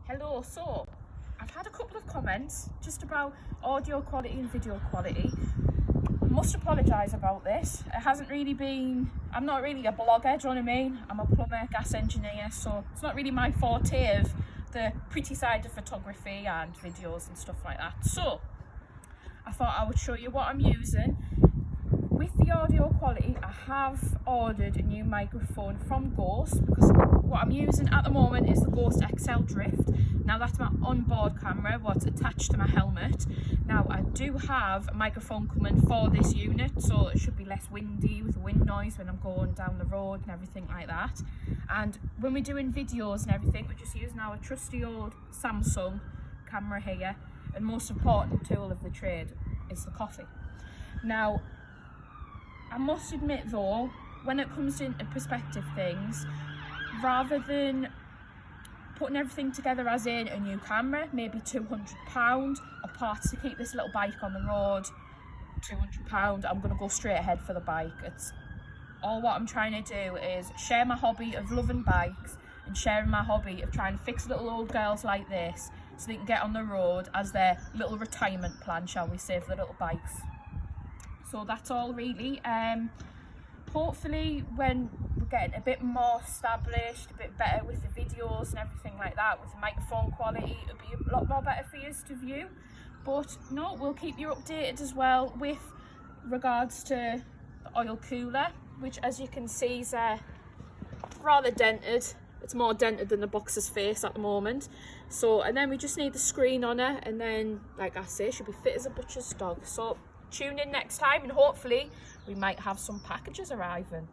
Hello, so I've had a couple of comments just about audio quality and video quality. I must apologise about this. It hasn't really been, I'm not really a blogger, do you know what I mean? I'm a plumber, gas engineer, so it's not really my forte of the pretty side of photography and videos and stuff like that. So I thought I would show you what I'm using. With the audio quality, I have ordered a new microphone from Ghost because what I'm using at the moment is the Ghost XL Drift. Now that's my onboard camera, what's attached to my helmet. Now I do have a microphone coming for this unit, so it should be less windy with the wind noise when I'm going down the road and everything like that. And when we're doing videos and everything, we're just using our trusty old Samsung camera here. And most important tool of the trade is the coffee. Now, I must admit though, when it comes into perspective things, rather than putting everything together as in a new camera, maybe £200, or parts to keep this little bike on the road, £200, I'm going to go straight ahead for the bike. It's all what I'm trying to do is share my hobby of loving bikes and sharing my hobby of trying to fix little old girls like this so they can get on the road as their little retirement plan, shall we say, for the little bikes. So that's all really. Hopefully when we're getting a bit more established, a bit better with the videos and everything like that, with the microphone quality, it'll be a lot more better for you to view. But no, we'll keep you updated as well with regards to the oil cooler, which as you can see is rather dented. It's more dented than the boxer's face at the moment. So, and then we just need the screen on it, and then, like I say, she'll be fit as a butcher's dog. So tune in next time and hopefully we might have some packages arriving.